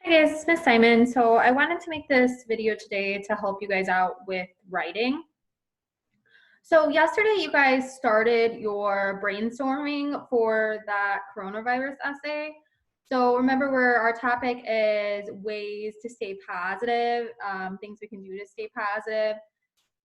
Hey guys, it's Miss Simon. So I wanted to make this video today to help you guys out with writing. So yesterday you guys started your brainstorming for that coronavirus essay. So remember where our topic is ways to stay positive, things we can do to stay positive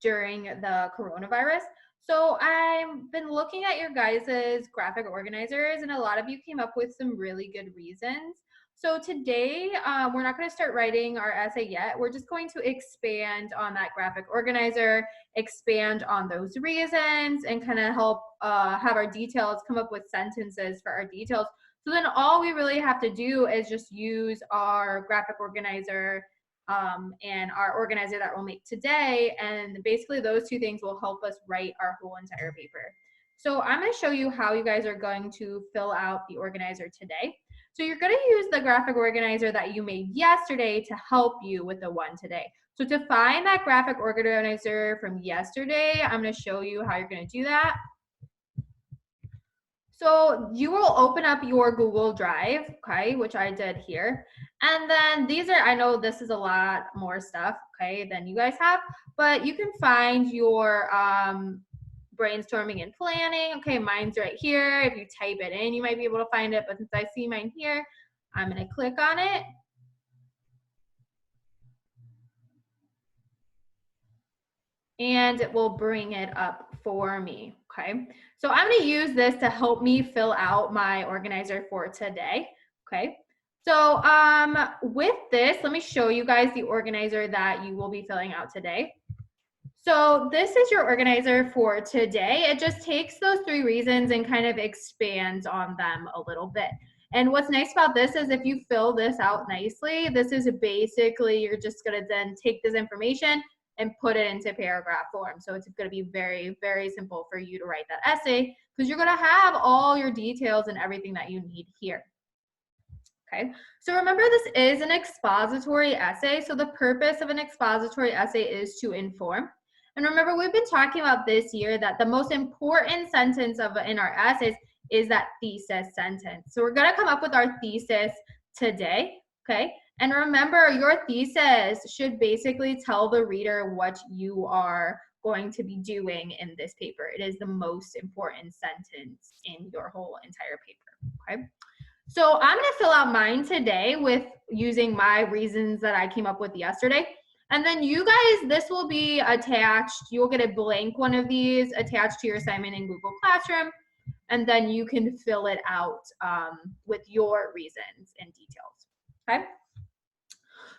during the coronavirus. So I've been looking at your guys' graphic organizers, and a lot of you came up with some really good reasons. So today, we're not going to start writing our essay yet. We're just going to expand on that graphic organizer, expand on those reasons, and kind of help have our details come up with sentences for our details. So then all we really have to do is just use our graphic organizer and our organizer that we'll make today. And basically those two things will help us write our whole entire paper. So I'm going to show you how you guys are going to fill out the organizer today. So you're going to use the graphic organizer that you made yesterday to help you with the one today. So to find that graphic organizer from yesterday, I'm going to show you how you're going to do that. So you will open up your Google Drive, okay, which I did here. And then these are, I know this is a lot more stuff, okay, than you guys have, but you can find your brainstorming and planning. Okay, mine's right here. If you type it in, you might be able to find it, but since I see mine here, I'm gonna click on it. And it will bring it up for me, okay? So I'm gonna use this to help me fill out my organizer for today, okay? So with this, let me show you guys the organizer that you will be filling out today. So this is your organizer for today. It just takes those three reasons and kind of expands on them a little bit. And what's nice about this is if you fill this out nicely, this is basically, you're just gonna then take this information and put it into paragraph form. So it's gonna be very, very simple for you to write that essay because you're gonna have all your details and everything that you need here. Okay, so remember this is an expository essay. So the purpose of an expository essay is to inform. And remember, we've been talking about this year that the most important sentence in our essays is that thesis sentence. So we're gonna come up with our thesis today, okay? And remember, your thesis should basically tell the reader what you are going to be doing in this paper. It is the most important sentence in your whole entire paper, okay? So I'm gonna fill out mine today with using my reasons that I came up with yesterday. And then you guys, this will be attached. You'll get a blank one of these attached to your assignment in Google Classroom. And then you can fill it out with your reasons and details, okay?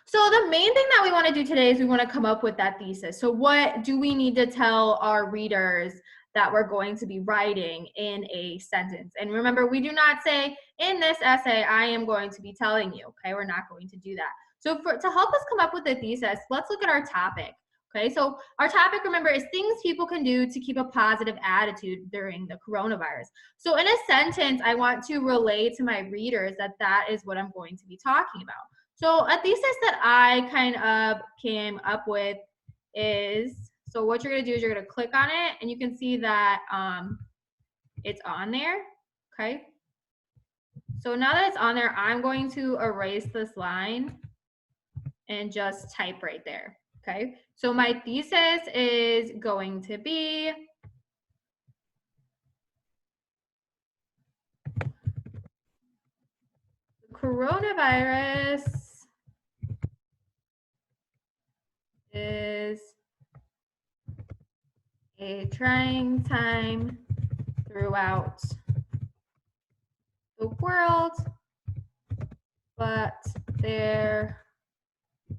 So the main thing that we want to do today is we want to come up with that thesis. So what do we need to tell our readers that we're going to be writing in a sentence? And remember, we do not say, in this essay, I am going to be telling you, okay? We're not going to do that. So to help us come up with a thesis, let's look at our topic, okay? So our topic, remember, is things people can do to keep a positive attitude during the coronavirus. So in a sentence, I want to relay to my readers that that is what I'm going to be talking about. So a thesis that I kind of came up with is, so what you're gonna do is you're gonna click on it and you can see that it's on there, okay? So now that it's on there, I'm going to erase this line and just type right there, okay? So my thesis is going to be, coronavirus is a trying time throughout the world, but there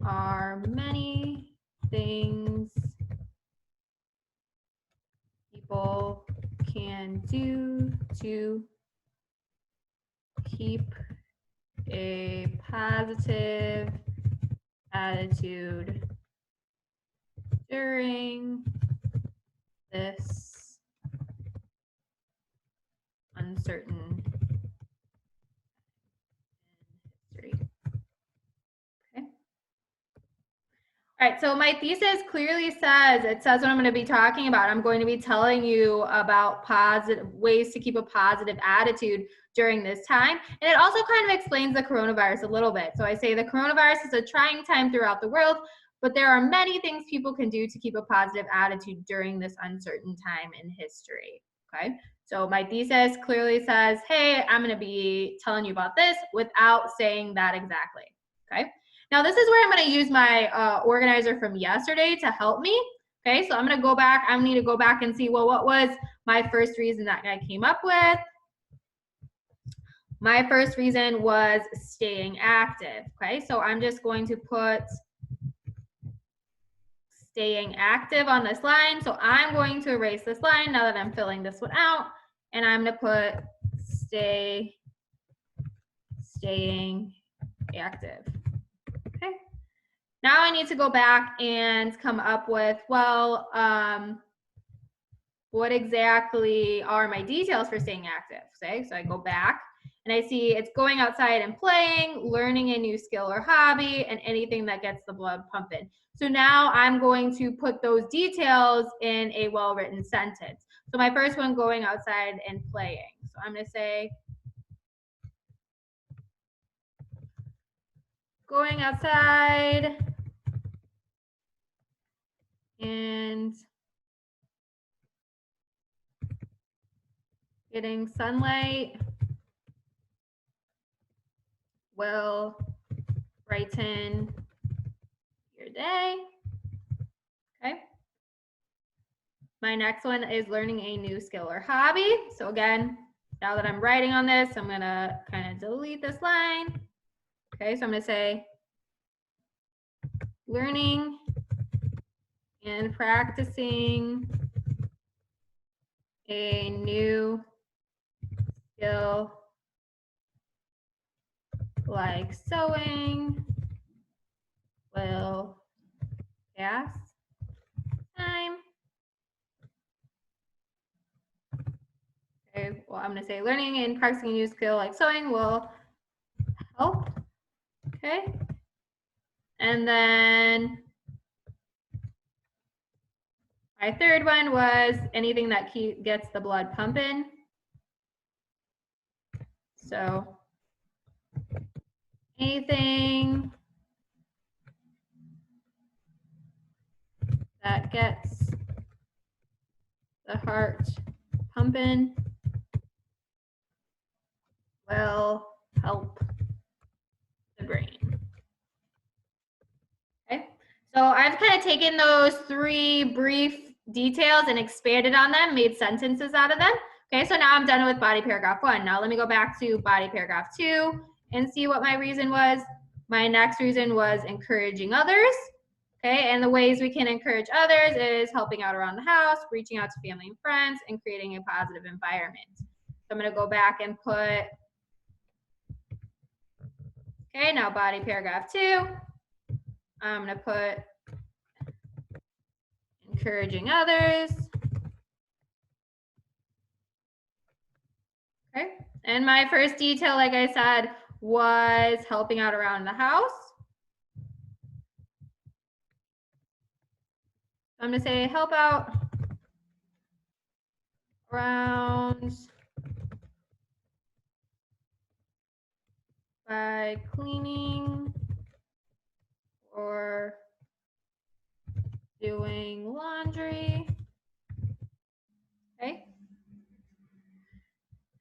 are many things people can do to keep a positive attitude during this uncertain history. Okay. All right, so my thesis clearly says, it says what I'm going to be talking about. I'm going to be telling you about positive ways to keep a positive attitude during this time. And it also kind of explains the coronavirus a little bit. So I say the coronavirus is a trying time throughout the world, but there are many things people can do to keep a positive attitude during this uncertain time in history. Okay, so my thesis clearly says, hey, I'm going to be telling you about this without saying that exactly. Okay. Now this is where I'm going to use my organizer from yesterday to help me. Okay, so I'm going to go back. I need to go back and see, well, what was my first reason that I came up with? My first reason was staying active. Okay, so I'm just going to put staying active on this line. So I'm going to erase this line now that I'm filling this one out. And I'm going to put staying active. Okay. Now I need to go back and come up with, well, what exactly are my details for staying active? Okay, so I go back and I see it's going outside and playing, learning a new skill or hobby, and anything that gets the blood pumping. So now I'm going to put those details in a well-written sentence. So my first one, going outside and playing. So I'm going to say, going outside and getting sunlight will brighten your day. Okay. My next one is learning a new skill or hobby. So again, now that I'm writing on this, I'm gonna kind of delete this line. Okay, so I'm gonna say learning and practicing a new skill like sewing will pass time. Okay, well, I'm gonna say learning and practicing a new skill like sewing will help. Okay, and then my third one was anything that gets the blood pumping. So anything that gets the heart pumping will help the brain. Okay, so I've kind of taken those three brief details and expanded on them, made sentences out of them. Okay, so now I'm done with body paragraph 1. Now let me go back to body paragraph 2 and see what my reason was. My next reason was encouraging others. Okay, and the ways we can encourage others is helping out around the house, reaching out to family and friends, and creating a positive environment. So I'm going to go back and put, okay, now body paragraph 2. I'm going to put encouraging others. Okay, and my first detail, like I said, was helping out around the house. I'm going to say help out around by cleaning or doing laundry. Okay.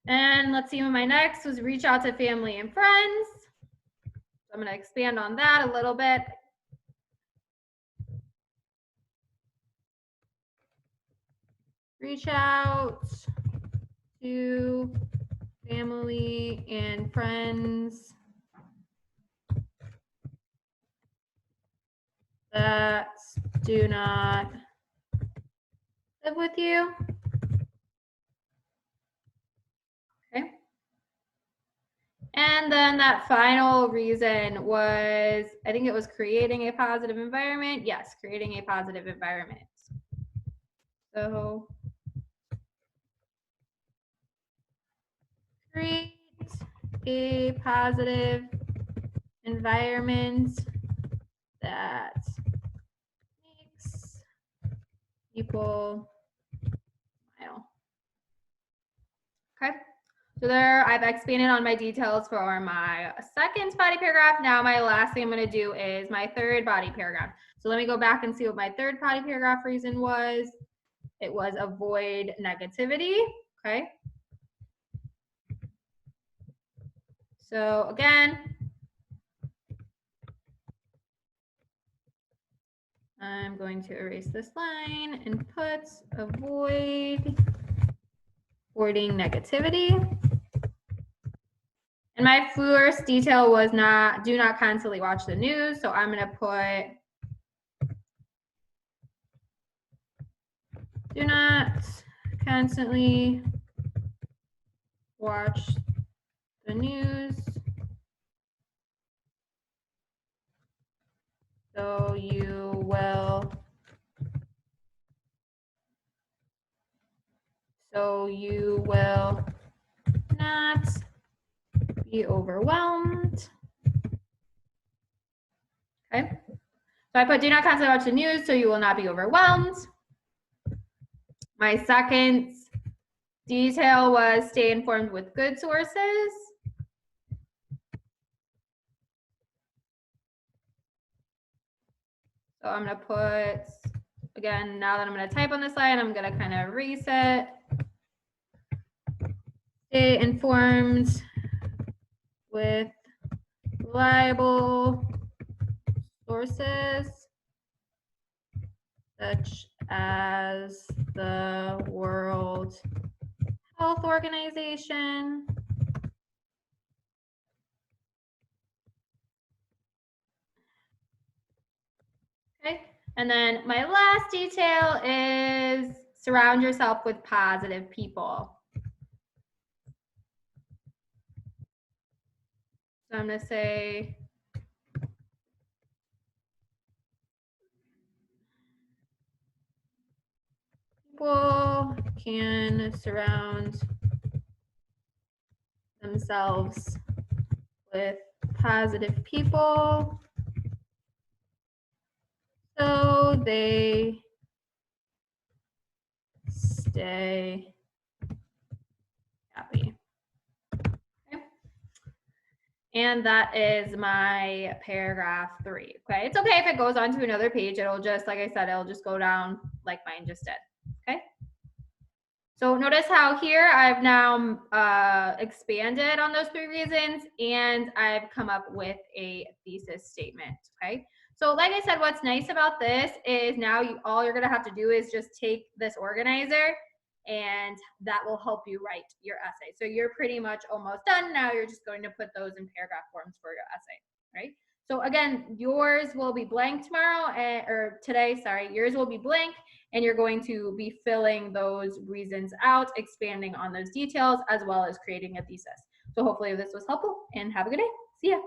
And let's see, my next was reach out to family and friends. So I'm going to expand on that a little bit. Reach out to family and friends that do not live with you. Okay. And then that final reason was, I think it was creating a positive environment. Yes, creating a positive environment. So create a positive environment that people smile. Okay. So there, I've expanded on my details for my second body paragraph. Now my last thing I'm going to do is my third body paragraph. So let me go back and see what my third body paragraph reason was. It was avoid negativity. Okay. So again, I'm going to erase this line and put avoiding negativity. And my first detail was do not constantly watch the news. So I'm going to put do not constantly watch the news. So you will not be overwhelmed. Okay. So I put do not constantly watch the news so you will not be overwhelmed. My second detail was stay informed with good sources. So I'm going to put, again, now that I'm going to type on this line, I'm going to kind of reset. Stay informed with reliable sources such as the World Health Organization. Okay, and then my last detail is surround yourself with positive people. So I'm going to say people can surround themselves with positive people so they stay happy. Okay. And that is my paragraph 3. Okay, it's okay if it goes on to another page. It'll just, like I said, it'll just go down like mine just did. Okay. So notice how here I've now expanded on those 3 reasons and I've come up with a thesis statement, okay? So like I said, what's nice about this is now all you're gonna have to do is just take this organizer and that will help you write your essay. So you're pretty much almost done. Now you're just going to put those in paragraph forms for your essay, right? So again, yours will be blank tomorrow or today, sorry, yours will be blank and you're going to be filling those reasons out, expanding on those details, as well as creating a thesis. So hopefully this was helpful and have a good day. See ya.